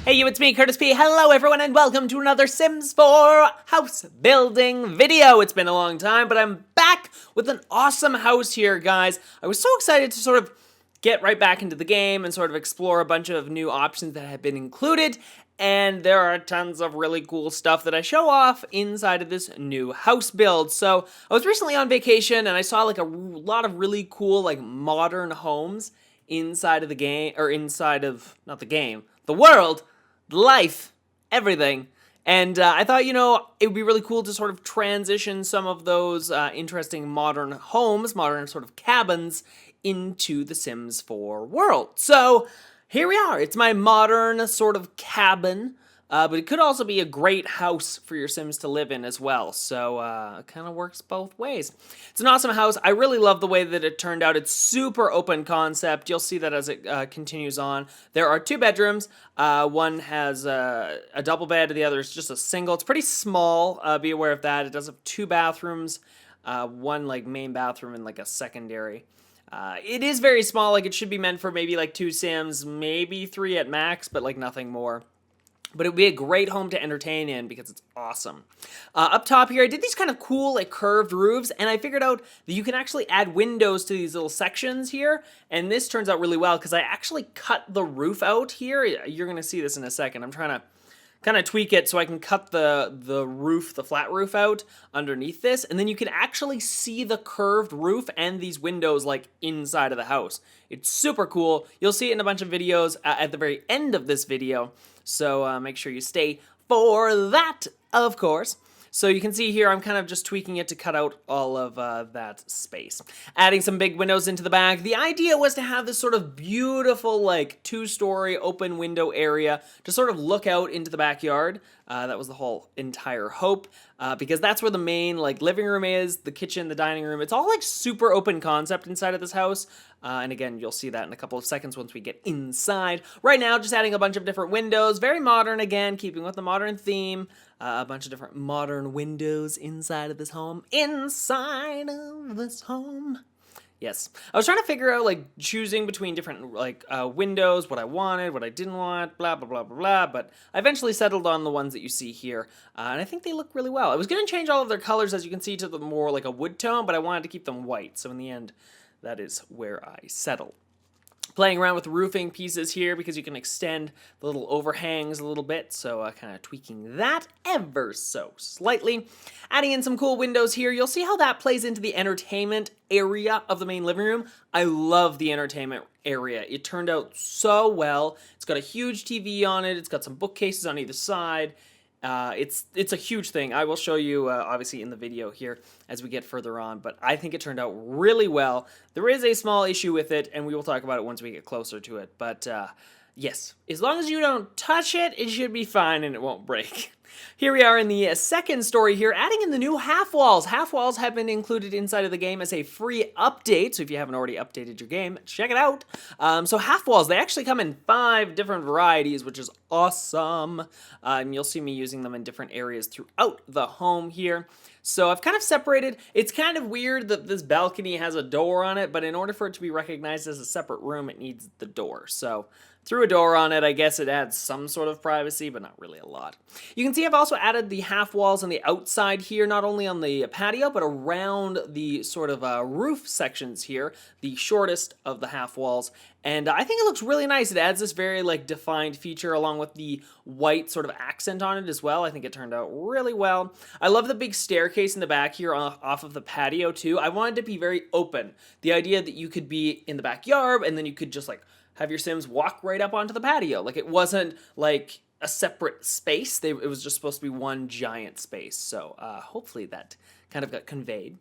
Hey you, it's me, Curtis P. Hello everyone and welcome to another Sims 4 house building video. It's been a long time, but I'm back with an awesome house here, guys. I was so excited to sort of get right back into the game and sort of explore a bunch of new options that have been included. And there are tons of really cool stuff that I show off inside of this new house build. So I was recently on vacation and I saw like a lot of really cool like modern homes inside of the game, or inside of, not the game, the world, life, everything. And I thought, it would be really cool to sort of transition some of those interesting modern homes, modern sort of cabins, into the Sims 4 world. So here we are. It's my modern sort of cabin, but it could also be a great house for your Sims to live in as well. So it kind of works both ways. It's an awesome house. I really love the way that it turned out. It's super open concept. You'll see that as it continues on. There are two bedrooms. One has a double bed, the other is just a single. It's pretty small. Be aware of that. It does have two bathrooms, one like main bathroom and like a secondary. It is very small. Like it should be meant for maybe like two Sims, maybe three at max, but like nothing more. But it would be a great home to entertain in because it's awesome. Up top here, I did these kind of cool like curved roofs, and I figured out that you can actually add windows to these little sections here, and this turns out really well because I actually cut the roof out here. You're going to see this in a second. I'm trying to kind of tweak it so I can cut the roof, the flat roof out underneath this, and then you can actually see the curved roof and these windows like inside of the house. It's super cool. You'll see it in a bunch of videos at the very end of this video, so make sure you stay for that, of course. So you can see here, I'm kind of just tweaking it to cut out all of that space. Adding some big windows into the back. The idea was to have this sort of beautiful, like, two-story open window area to sort of look out into the backyard. That was the whole entire hope, because that's where the main, like, living room is, the kitchen, the dining room. It's all, like, super open concept inside of this house. And again, you'll see that in a couple of seconds once we get inside. Right now, just adding a bunch of different windows. Very modern, again, keeping with the modern theme. A bunch of different modern windows inside of this home. Inside of this home. Yes. I was trying to figure out, like, choosing between different, like, windows, what I wanted, what I didn't want, blah, blah, blah, blah, blah, but I eventually settled on the ones that you see here, and I think they look really well. I was going to change all of their colors, as you can see, to the more, like, a wood tone, but I wanted to keep them white, so in the end, that is where I settled. Playing around with roofing pieces here because you can extend the little overhangs a little bit, so kind of tweaking that ever so slightly. Adding in some cool windows here. You'll see how that plays into the entertainment area of the main living room. I love the entertainment area. It turned out so well. It's got a huge TV on it. It's got some bookcases on either side. It's a huge thing. I will show you, obviously, in the video here as we get further on, but I think it turned out really well. There is a small issue with it, and we will talk about it once we get closer to it, but yes, as long as you don't touch it, it should be fine and it won't break. Here we are in the second story here, adding in the new half walls. Half walls have been included inside of the game as a free update, so if you haven't already updated your game, check it out. So half walls, they actually come in 5 different varieties, which is awesome. And you'll see me using them in different areas throughout the home here. So I've kind of separated. It's kind of weird that this balcony has a door on it, but in order for it to be recognized as a separate room, it needs the door. So through a door on it, I guess it adds some sort of privacy, but not really a lot. You can see I've also added the half walls on the outside here, not only on the patio, but around the sort of roof sections here, the shortest of the half walls. And I think it looks really nice. It adds this very like defined feature along with the white sort of accent on it as well. I think it turned out really well. I love the big staircase in the back here off of the patio too. I wanted to be very open. The idea that you could be in the backyard and then you could just like have your Sims walk right up onto the patio. Like it wasn't like a separate space. It was just supposed to be one giant space. So hopefully that kind of got conveyed.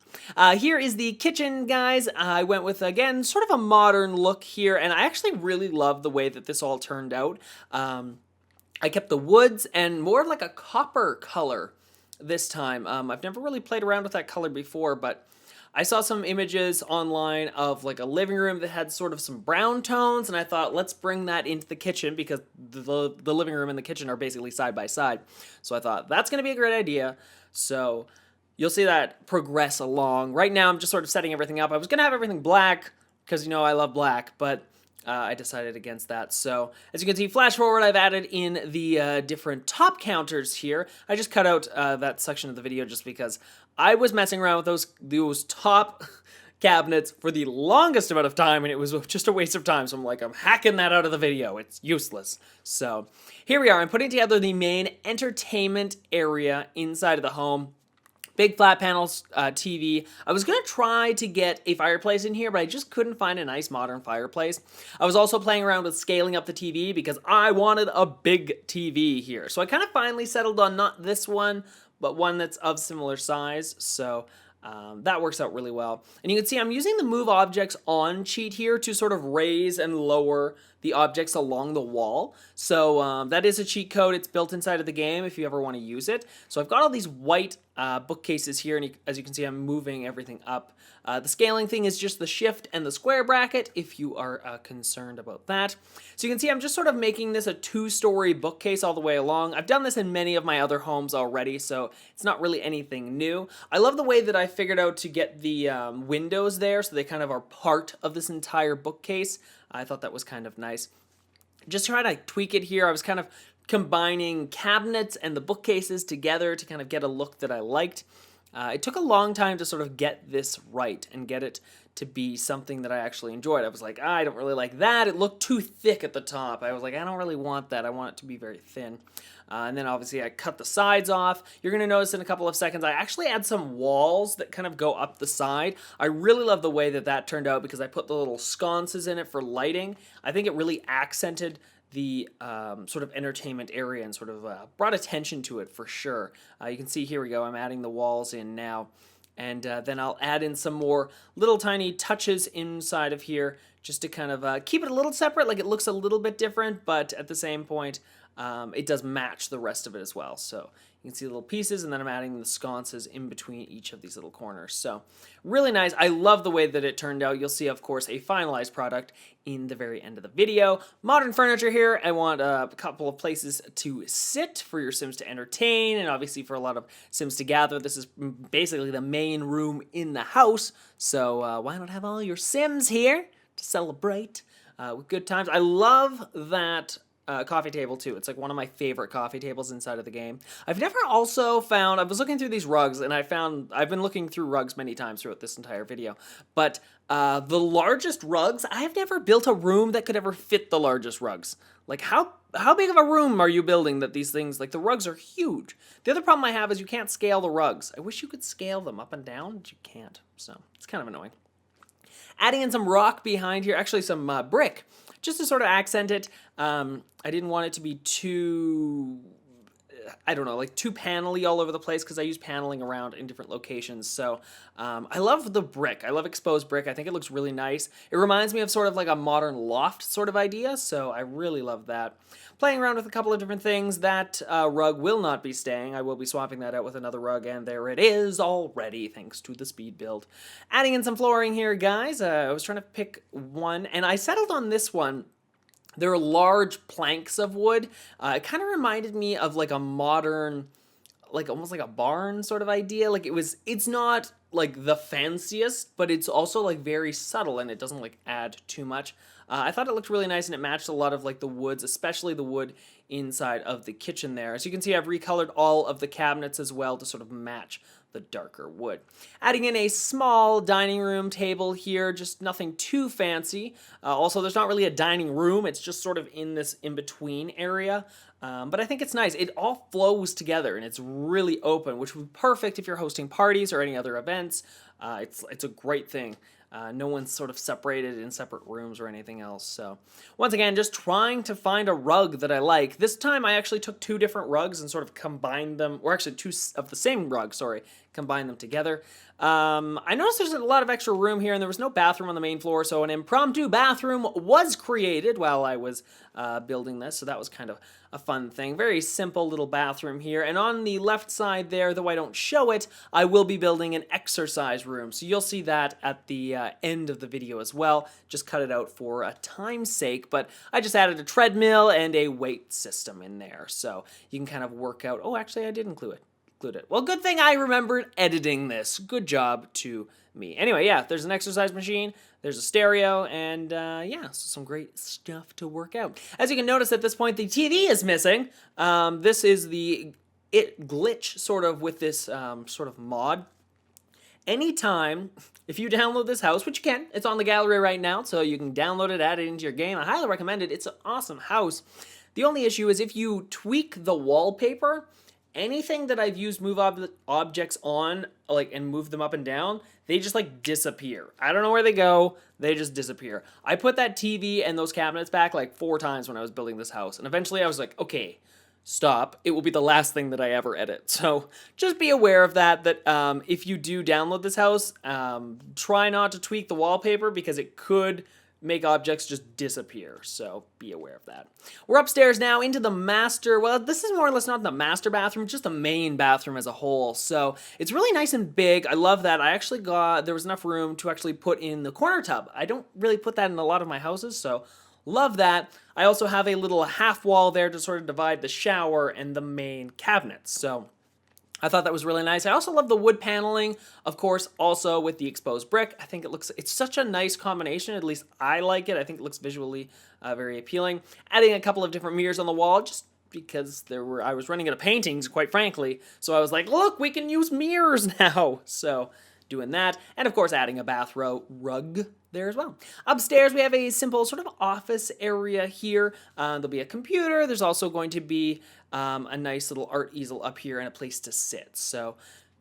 Here is the kitchen, guys. I went with, again, sort of a modern look here, and I actually really love the way that this all turned out. I kept the woods and more of like a copper color this time. I've never really played around with that color before, but I saw some images online of like a living room that had sort of some brown tones, and I thought, let's bring that into the kitchen because the living room and the kitchen are basically side by side. So I thought, that's going to be a great idea. So you'll see that progress along. Right now, I'm just sort of setting everything up. I was going to have everything black because, I love black, but I decided against that. So as you can see, flash forward, I've added in the different top counters here. I just cut out that section of the video just because I was messing around with those top cabinets for the longest amount of time, and it was just a waste of time. So I'm like, I'm hacking that out of the video. It's useless. So here we are. I'm putting together the main entertainment area inside of the home. Big flat panels TV. I was going to try to get a fireplace in here, but I just couldn't find a nice modern fireplace. I was also playing around with scaling up the TV because I wanted a big TV here. So I kind of finally settled on not this one, but one that's of similar size. So that works out really well. And you can see I'm using the move objects on cheat here to sort of raise and lower the objects along the wall. So that is a cheat code. It's built inside of the game if you ever want to use it. So I've got all these white bookcases here, and as you can see, I'm moving everything up. The scaling thing is just the shift and the square bracket if you are concerned about that. So you can see I'm just sort of making this a two-story bookcase all the way along. I've done this in many of my other homes already, so it's not really anything new. I love the way that I figured out to get the windows there, so they kind of are part of this entire bookcase. I thought that was kind of nice. Just trying to tweak it here. I was kind of combining cabinets and the bookcases together to kind of get a look that I liked. It took a long time to sort of get this right and get it to be something that I actually enjoyed. I was like, I don't really like that. It looked too thick at the top. I was like, I don't really want that. I want it to be very thin. And then obviously I cut the sides off. You're going to notice in a couple of seconds, I actually add some walls that kind of go up the side. I really love the way that that turned out because I put the little sconces in it for lighting. I think it really accented the sort of entertainment area and sort of brought attention to it for sure. You can see here we go, I'm adding the walls in now. And then I'll add in some more little tiny touches inside of here just to kind of keep it a little separate, like it looks a little bit different, but at the same point, it does match the rest of it as well. So you can see the little pieces, and then I'm adding the sconces in between each of these little corners. So really nice. I love the way that it turned out. You'll see, of course, a finalized product in the very end of the video. Modern furniture here. I want a couple of places to sit for your Sims to entertain, and obviously for a lot of Sims to gather. This is basically the main room in the house. So why not have all your Sims here to celebrate with good times? I love that coffee table too. It's like one of my favorite coffee tables inside of the game. I've never also found, I was looking through these rugs and I've been looking through rugs many times throughout this entire video, but the largest rugs, I have never built a room that could ever fit the largest rugs. Like how big of a room are you building that these things, like the rugs are huge. The other problem I have is you can't scale the rugs. I wish you could scale them up and down, but you can't. So it's kind of annoying. Adding in some rock behind here, actually some brick, just to sort of accent it. I didn't want it to be too, I don't know, like too panel-y all over the place because I use paneling around in different locations. So I love the brick. I love exposed brick. I think it looks really nice. It reminds me of sort of like a modern loft sort of idea, so I really love that. Playing around with a couple of different things. That rug will not be staying. I will be swapping that out with another rug, and there it is already, thanks to the speed build. Adding in some flooring here, guys. I was trying to pick one, and I settled on this one. There are large planks of wood. It kind of reminded me of like a modern, like almost like a barn sort of idea. Like it's not like the fanciest, but it's also like very subtle and it doesn't like add too much. I thought it looked really nice and it matched a lot of like the woods, especially the wood inside of the kitchen there. As you can see, I've recolored all of the cabinets as well to sort of match the darker wood. Adding in a small dining room table here, just nothing too fancy. Also, there's not really a dining room, it's just sort of in this in-between area. But I think it's nice. It all flows together and it's really open, which would be perfect if you're hosting parties or any other events. It's a great thing. No one's sort of separated in separate rooms or anything else. So once again, just trying to find a rug that I like. This time I actually took two different rugs and sort of combined them, or actually two of the same rug, sorry, combined them together. I noticed there's a lot of extra room here and there was no bathroom on the main floor, so an impromptu bathroom was created while I was building this, so that was kind of a fun thing. Very simple little bathroom here, and on the left side there, though I don't show it, I will be building an exercise room, so you'll see that at the end of the video as well. Just cut it out for time's sake, but I just added a treadmill and a weight system in there, so you can kind of work out. Oh, actually, I did include it. include it. Well, good thing I remembered editing this. Good job to me. Anyway, yeah, there's an exercise machine, there's a stereo, and yeah, some great stuff to work out. As you can notice at this point, the TV is missing. This is the glitch sort of with this sort of mod. Anytime, if you download this house, which you can, it's on the gallery right now, so you can download it, add it into your game. I highly recommend it. It's an awesome house. The only issue is if you tweak the wallpaper, anything that I've used move objects on, like, and move them up and down, they just like disappear. I don't know where they go. They just disappear. I put that TV and those cabinets back like 4 times when I was building this house, and eventually I was like, okay, stop. It will be the last thing that I ever edit. So just be aware of that, if you do download this house, try not to tweak the wallpaper because it could make objects just disappear. So be aware of that. We're upstairs now into the master. Well, this is more or less not the master bathroom, just the main bathroom as a whole. So it's really nice and big. I love that. I actually there was enough room to actually put in the corner tub. I don't really put that in a lot of my houses, so love that. I also have a little half wall there to sort of divide the shower and the main cabinets. So I thought that was really nice. I also love the wood paneling, of course, also with the exposed brick. I think it's such a nice combination. At least I like it. I think it looks visually very appealing. Adding a couple of different mirrors on the wall just because I was running out of paintings, quite frankly. So I was like, look, we can use mirrors now. So doing that. And of course, adding a rug there as well. Upstairs, we have a simple sort of office area here. There'll be a computer. There's also going to be a nice little art easel up here and a place to sit. So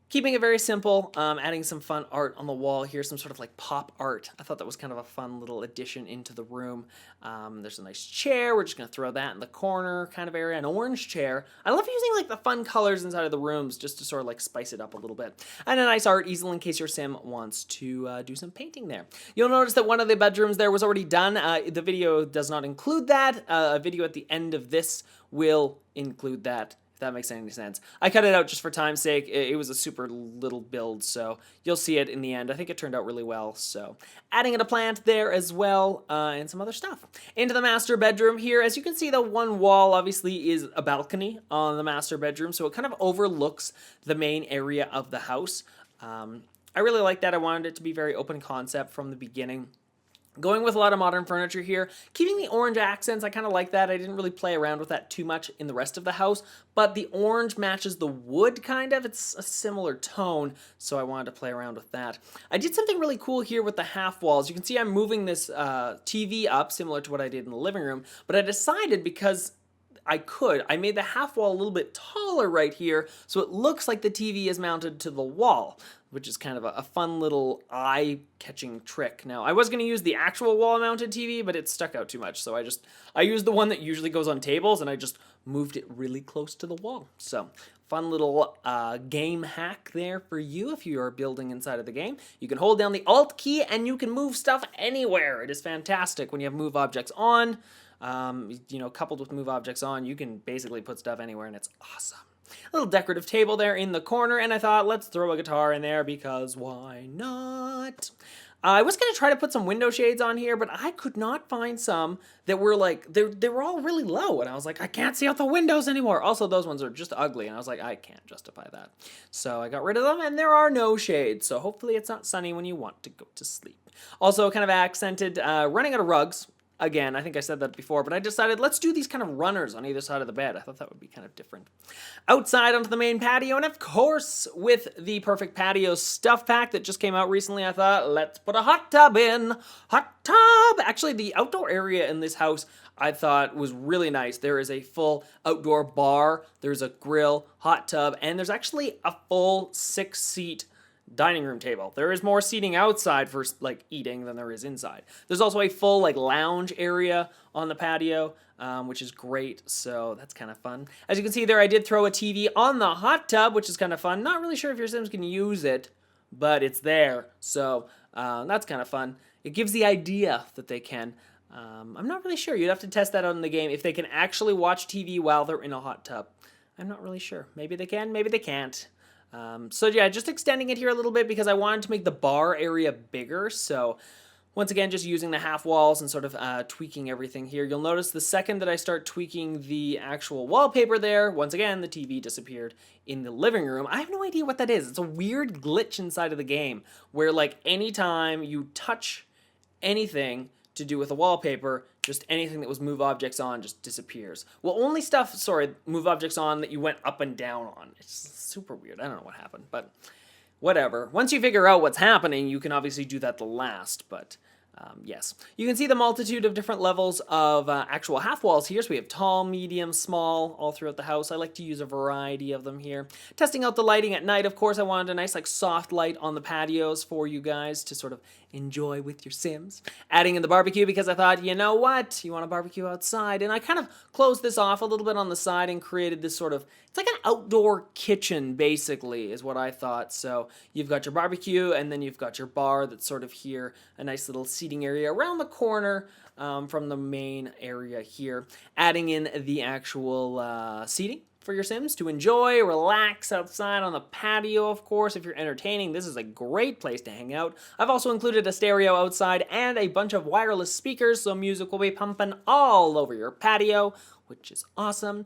keeping it very simple, adding some fun art on the wall here, some sort of like pop art. I thought that was kind of a fun little addition into the room. There's a nice chair. We're just going to throw that in the corner kind of area, an orange chair. I love using like the fun colors inside of the rooms just to sort of like spice it up a little bit. And a nice art easel in case your sim wants to do some painting there. You'll notice that one of the bedrooms there was already done. The video does not include that. A video at the end of this will include that. That makes any sense. I cut it out just for time's sake. It was a super little build, so you'll see it in the end. I think it turned out really well, so adding in a plant there as well, and some other stuff. Into the master bedroom here. As you can see, the one wall obviously is a balcony on the master bedroom, so it kind of overlooks the main area of the house. I really like that. I wanted it to be very open concept from the beginning. Going with a lot of modern furniture here, keeping the orange accents, I kind of like that. I didn't really play around with that too much in the rest of the house, but the orange matches the wood kind of. It's a similar tone, so I wanted to play around with that. I did something really cool here with the half walls. You can see I'm moving this TV up, similar to what I did in the living room, but I decided because I made the half wall a little bit taller right here, so it looks like the TV is mounted to the wall, which is kind of a fun little eye-catching trick. Now, I was going to use the actual wall-mounted TV, but it stuck out too much, so I used the one that usually goes on tables, and I just moved it really close to the wall. So, fun little game hack there for you if you are building inside of the game. You can hold down the Alt key, and you can move stuff anywhere. It is fantastic when you have move objects on. Coupled with move objects on, you can basically put stuff anywhere, and it's awesome. A little decorative table there in the corner, and I thought, let's throw a guitar in there because why not? I was going to try to put some window shades on here, but I could not find some that were like, they were all really low, and I was like, I can't see out the windows anymore. Also, those ones are just ugly, and I was like, I can't justify that. So I got rid of them, and there are no shades, so hopefully it's not sunny when you want to go to sleep. Also, kind of accented, running out of rugs. Again, I think I said that before, but I decided let's do these kind of runners on either side of the bed. I thought that would be kind of different. Outside onto the main patio, and of course, with the Perfect Patio stuff pack that just came out recently, I thought, let's put a hot tub in. Hot tub! Actually, the outdoor area in this house, I thought was really nice. There is a full outdoor bar, there's a grill, hot tub, and there's actually a full 6-seat dining room table. There is more seating outside for like eating than there is inside. There's also a full like lounge area on the patio, which is great. So that's kind of fun. As you can see there, I did throw a TV on the hot tub, which is kind of fun. Not really sure if your Sims can use it, but it's there. So that's kind of fun. It gives the idea that they can. I'm not really sure. You'd have to test that out in the game if they can actually watch TV while they're in a hot tub. I'm not really sure. Maybe they can, maybe they can't. So yeah, just extending it here a little bit because I wanted to make the bar area bigger. So Once again, just using the half walls and sort of tweaking everything here. You'll notice the second that I start tweaking the actual wallpaper there, once again, the TV disappeared in the living room. I have no idea what that is. It's a weird glitch inside of the game where, like, anytime you touch anything to do with the wallpaper, just anything that was move objects on just disappears. Well, only stuff, move objects on that you went up and down on. It's super weird. I don't know what happened, but whatever. Once you figure out what's happening, you can obviously do that the last, but yes. You can see the multitude of different levels of actual half walls here. So we have tall, medium, small, all throughout the house. I like to use a variety of them here. Testing out the lighting at night, of course. I wanted a nice, like, soft light on the patios for you guys to sort of enjoy with your Sims. Adding in the barbecue because I thought, you know what? You want to barbecue outside. And I kind of closed this off a little bit on the side and created this sort of, it's like an outdoor kitchen, basically, is what I thought. So you've got your barbecue, and then you've got your bar that's sort of here, a nice little seating area around the corner from the main area here. Adding in the actual seating for your Sims to enjoy, relax outside on the patio, of course. If you're entertaining, this is a great place to hang out. I've also included a stereo outside and a bunch of wireless speakers, so music will be pumping all over your patio, which is awesome.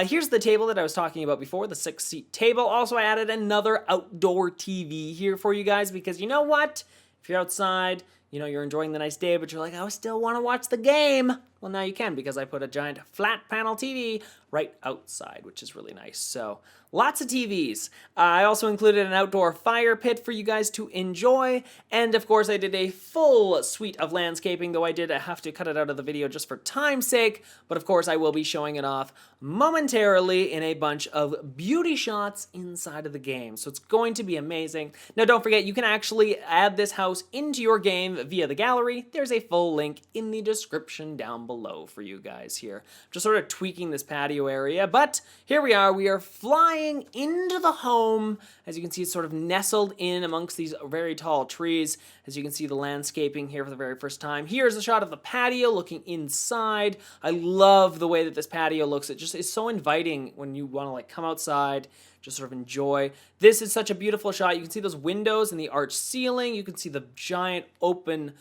Here's the table that I was talking about before, the 6-seat table. Also, I added another outdoor TV here for you guys because you know what? If you're outside, you know, you're enjoying the nice day, but you're like, I still want to watch the game. Well, now you can because I put a giant flat panel TV right outside, which is really nice. So lots of TVs. I also included an outdoor fire pit for you guys to enjoy. And of course, I did a full suite of landscaping, though I did have to cut it out of the video just for time's sake. But of course, I will be showing it off momentarily in a bunch of beauty shots inside of the game. So it's going to be amazing. Now, don't forget, you can actually add this house into your game via the gallery. There's a full link in the description down below for you guys here. Just sort of tweaking this patio area, but here we are flying into the home. As you can see, it's sort of nestled in amongst these very tall trees. As you can see the landscaping here for the very first time. Here's a shot of the patio looking inside. I love the way that this patio looks. It just is so inviting when you want to, like, come outside, just sort of enjoy. This is such a beautiful shot. You can see those windows and the arched ceiling. You can see the giant open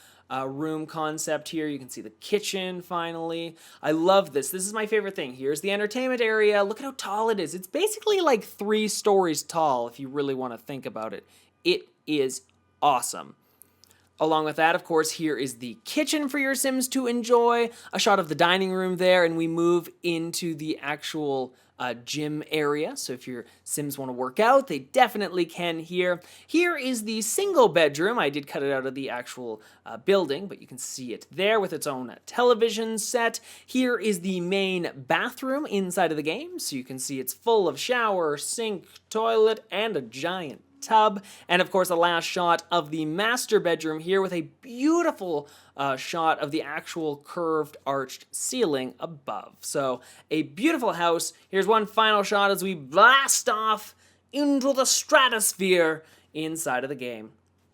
room concept here. You can see the kitchen finally. I love this. This is my favorite thing. Here's the entertainment area. Look at how tall it is. It's basically like 3 stories tall if you really want to think about it. It is awesome. Along with that, of course, here is the kitchen for your Sims to enjoy. A shot of the dining room there, and we move into the actual gym area. So if your Sims want to work out, they definitely can here. Here is the single bedroom. I did cut it out of the actual building, but you can see it there with its own television set. Here is the main bathroom inside of the game. So you can see it's full of shower, sink, toilet, and a giant tub. And of course, the last shot of the master bedroom here with a beautiful shot of the actual curved arched ceiling above. So a beautiful house. Here's one final shot as we blast off into the stratosphere inside of the game.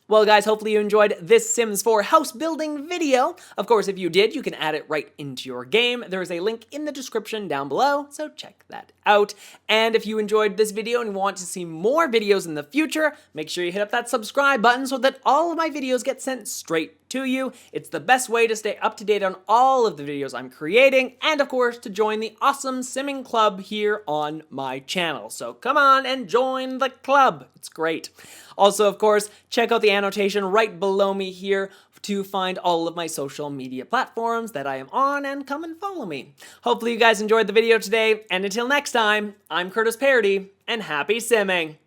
Well, guys, hopefully you enjoyed this Sims 4 house building video. Of course, if you did, you can add it right into your game. There is a link in the description down below, so check that out. And if you enjoyed this video and want to see more videos in the future, make sure you hit up that subscribe button so that all of my videos get sent straight to you. It's the best way to stay up to date on all of the videos I'm creating, and of course, to join the awesome simming club here on my channel. So come on and join the club. It's great. Also, of course, check out the annotation right below me here to find all of my social media platforms that I am on, and come and follow me. Hopefully you guys enjoyed the video today, and until next time, I'm Curtis Paradis, and happy simming!